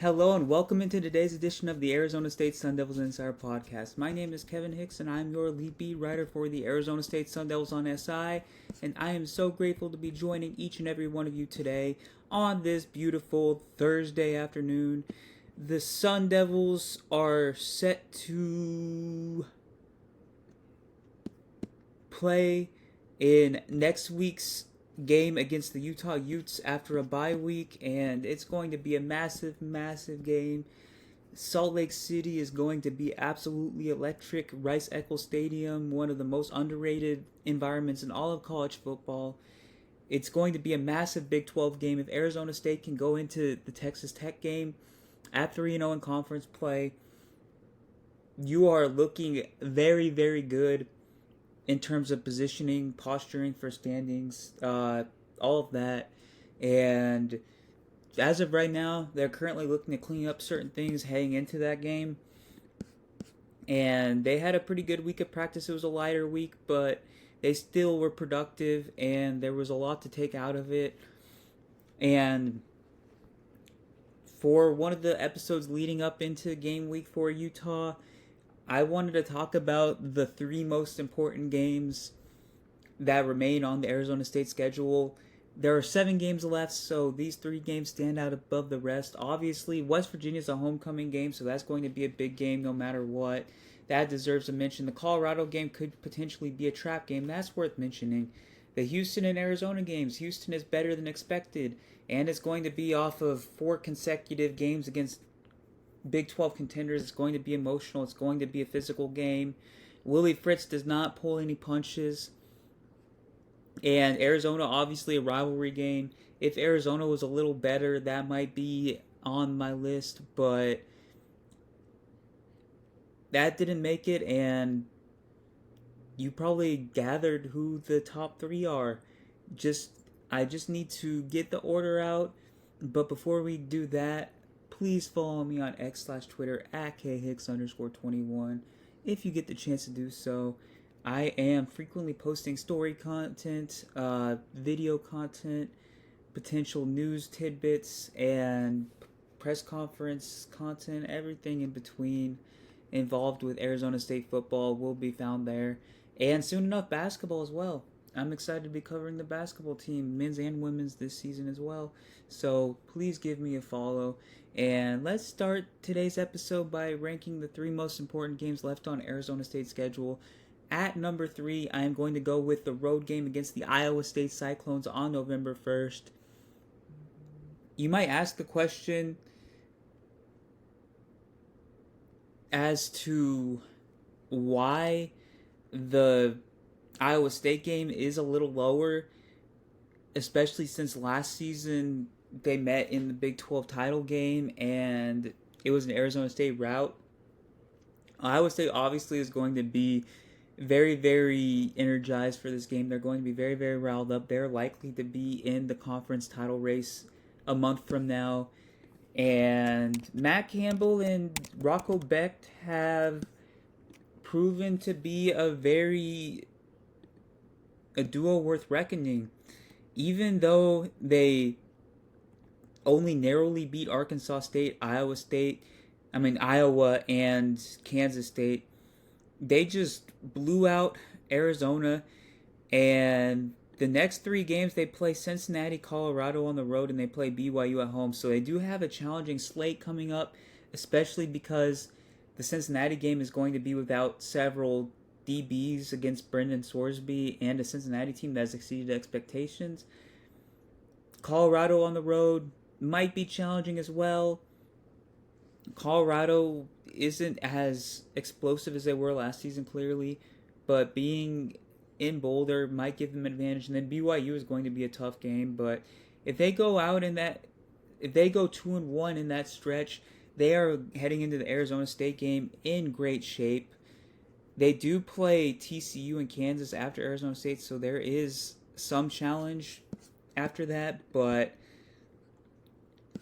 Hello and welcome into today's edition of the Arizona State Sun Devils Insider Podcast. My name is Kevin Hicks and I'm your lead beat writer for the Arizona State Sun Devils on SI, and I am so grateful to be joining each and every one of you today on this beautiful Thursday afternoon. The Sun Devils are set to play in next week's game against the Utah Utes after a bye week, and it's going to be a massive game. Salt Lake City is going to be absolutely electric. Rice-Eccles Stadium, one of the most underrated environments in all of college football. It's going to be a massive Big 12 game. If Arizona State can go into the Texas Tech game at 3-0 in conference play, you are looking very good in terms of positioning, posturing for standings, all of that. And as of right now, they're currently looking to clean up certain things heading into that game. And they had a pretty good week of practice. It was a lighter week, but they still were productive, and there was a lot to take out of it. And for one of the episodes leading up into game week for Utah, I wanted to talk about the three most important games that remain on the Arizona State schedule. There are 7 games left, so these 3 games stand out above the rest. Obviously, West Virginia is a homecoming game, so that's going to be a big game no matter what. That deserves a mention. The Colorado game could potentially be a trap game. That's worth mentioning. The Houston and Arizona games. Houston is better than expected, and it's going to be off of 4 consecutive games against Big 12 contenders. It's going to be emotional. It's going to be a physical game. Willie Fritz does not pull any punches. And Arizona, obviously a rivalry game. If Arizona was a little better, that might be on my list, but that didn't make it, and you probably gathered who the top 3 are. I just need to get the order out, but before we do that, please follow me on X/Twitter at khicks_21 if you get the chance to do so. I am frequently posting story content, video content, potential news tidbits, and press conference content. Everything in between involved with Arizona State football will be found there. And soon enough, basketball as well. I'm excited to be covering the basketball team, men's and women's, this season as well. So please give me a follow. And let's start today's episode by ranking the 3 most important games left on Arizona State's schedule. At number 3, I am going to go with the road game against the Iowa State Cyclones on November 1st. You might ask the question as to why the Iowa State game is a little lower, especially since last season they met in the Big 12 title game and it was an Arizona State rout. Iowa State obviously is going to be very energized for this game. They're going to be very riled up. They're likely to be in the conference title race a month from now. And Matt Campbell and Rocco Becht have proven to be a duo worth reckoning. Even though they only narrowly beat Arkansas State, Iowa, and Kansas State, they just blew out Arizona. And the next 3 games, they play Cincinnati, Colorado on the road, and they play BYU at home. So they do have a challenging slate coming up, especially because the Cincinnati game is going to be without several DBs against Brendan Sorsby and a Cincinnati team that has exceeded expectations. Colorado on the road might be challenging as well. Colorado isn't as explosive as they were last season, clearly, but being in Boulder might give them an advantage. And then BYU is going to be a tough game, but if they go 2-1 in that stretch, they are heading into the Arizona State game in great shape. They do play TCU and Kansas after Arizona State, so there is some challenge after that, but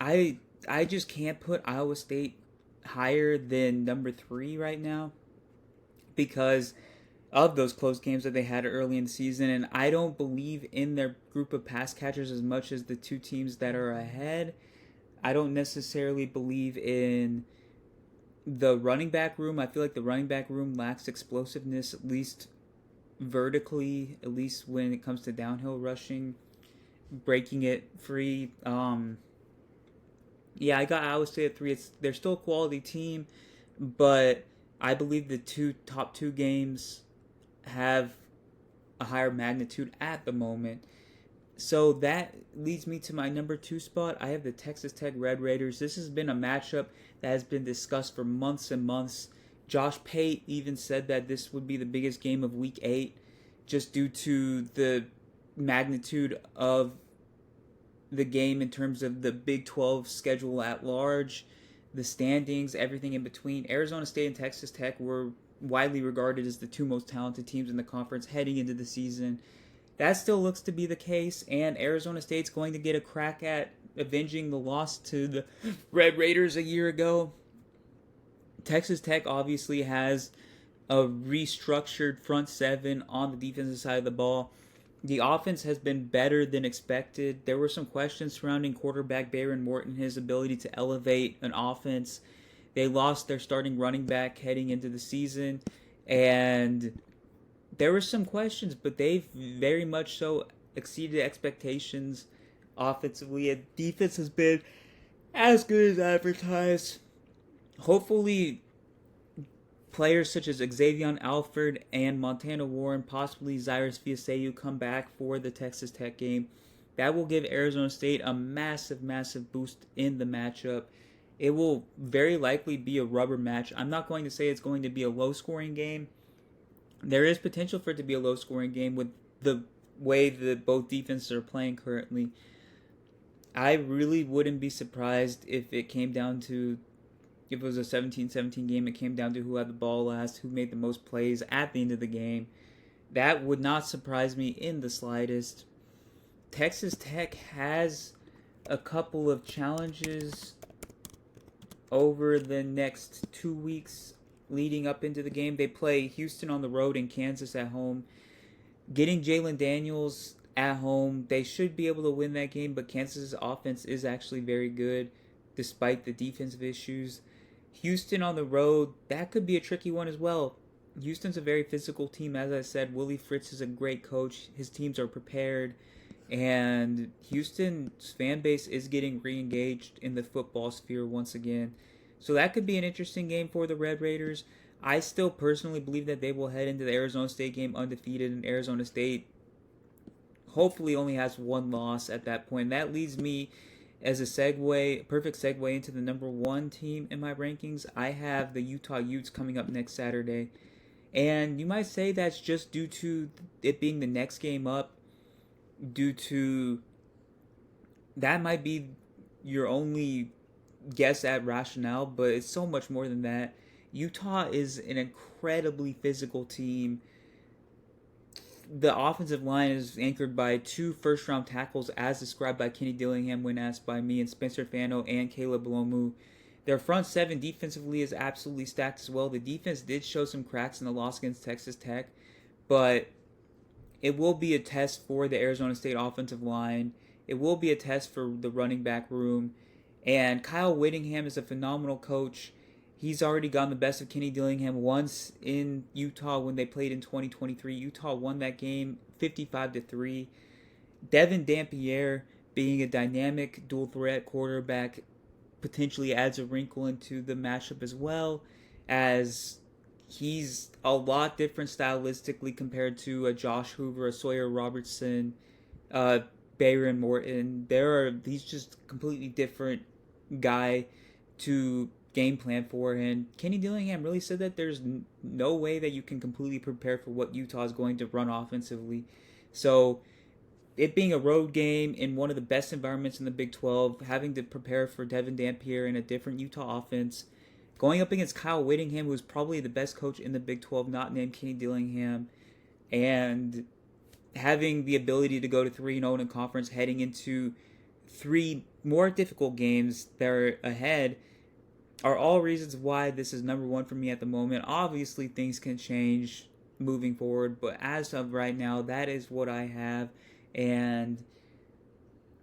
I just can't put Iowa State higher than number 3 right now because of those close games that they had early in the season, and I don't believe in their group of pass catchers as much as the 2 teams that are ahead. I don't necessarily believe in the running back room. I feel like the running back room lacks explosiveness, at least vertically, at least when it comes to downhill rushing, breaking it free. Yeah, I got Iowa State at 3. They're still a quality team, but I believe the top two games have a higher magnitude at the moment. So that leads me to my number 2 spot. I have the Texas Tech Red Raiders. This has been a matchup that has been discussed for months and months. Josh Pate even said that this would be the biggest game of Week 8 just due to the magnitude of the game in terms of the Big 12 schedule at large, the standings, everything in between. Arizona State and Texas Tech were widely regarded as the two most talented teams in the conference heading into the season. That still looks to be the case, and Arizona State's going to get a crack at avenging the loss to the Red Raiders a year ago. Texas Tech obviously has a restructured front seven on the defensive side of the ball. The offense has been better than expected. There were some questions surrounding quarterback Bayron Morton, his ability to elevate an offense. They lost their starting running back heading into the season, and there were some questions, but they've very much so exceeded expectations offensively, and defense has been as good as advertised. Hopefully, players such as Xavier Alford and Montana Warren, possibly Cyrus Fiaseu, come back for the Texas Tech game. That will give Arizona State a massive, massive boost in the matchup. It will very likely be a rubber match. I'm not going to say it's going to be a low-scoring game. There is potential for it to be a low-scoring game with the way that both defenses are playing currently. I really wouldn't be surprised if it came down to, if it was a 17-17 game, it came down to who had the ball last, who made the most plays at the end of the game. That would not surprise me in the slightest. Texas Tech has a couple of challenges over the next 2 weeks leading up into the game. They play Houston on the road and Kansas at home. Getting Jalen Daniels at home, they should be able to win that game, but Kansas' offense is actually very good despite the defensive issues. Houston on the road, that could be a tricky one as well. Houston's a very physical team. As I said, Willie Fritz is a great coach. His teams are prepared. And Houston's fan base is getting re-engaged in the football sphere once again. So that could be an interesting game for the Red Raiders. I still personally believe that they will head into the Arizona State game undefeated, and Arizona State hopefully only has one loss at that point. That leads me as a perfect segue into the number 1 team in my rankings. I have the Utah Utes coming up next Saturday. And you might say that's just due to it being the next game up, due to that might be your only guess at rationale, but it's so much more than that. Utah is an incredibly physical team. The offensive line is anchored by 2 first-round tackles, as described by Kenny Dillingham when asked by me, and Spencer Fano and Caleb Lomu. Their front seven defensively is absolutely stacked as well. The defense did show some cracks in the loss against Texas Tech, but it will be a test for the Arizona State offensive line. It will be a test for the running back room. And Kyle Whittingham is a phenomenal coach. He's already gotten the best of Kenny Dillingham once in Utah when they played in 2023. Utah won that game 55-3. Devin Dampier, being a dynamic dual threat quarterback, potentially adds a wrinkle into the matchup as well, as he's a lot different stylistically compared to a Josh Hoover, a Sawyer Robertson, Bayron Morton. He's just a completely different guy to game plan for. And Kenny Dillingham really said that there's no way that you can completely prepare for what Utah is going to run offensively. So it being a road game in one of the best environments in the Big 12, having to prepare for Devin Dampier in a different Utah offense, going up against Kyle Whittingham, who's probably the best coach in the Big 12, not named Kenny Dillingham, and having the ability to go to 3-0 in conference, heading into 3 more difficult games that are ahead, are all reasons why this is number 1 for me at the moment. Obviously, things can change moving forward, but as of right now, that is what I have. And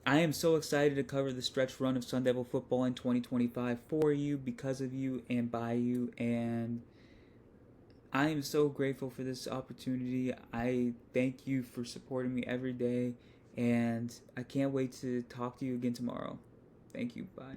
I am so excited to cover the stretch run of Sun Devil football in 2025 for you, because of you, and by you. And I am so grateful for this opportunity. I thank you for supporting me every day. And I can't wait to talk to you again tomorrow. Thank you. Bye.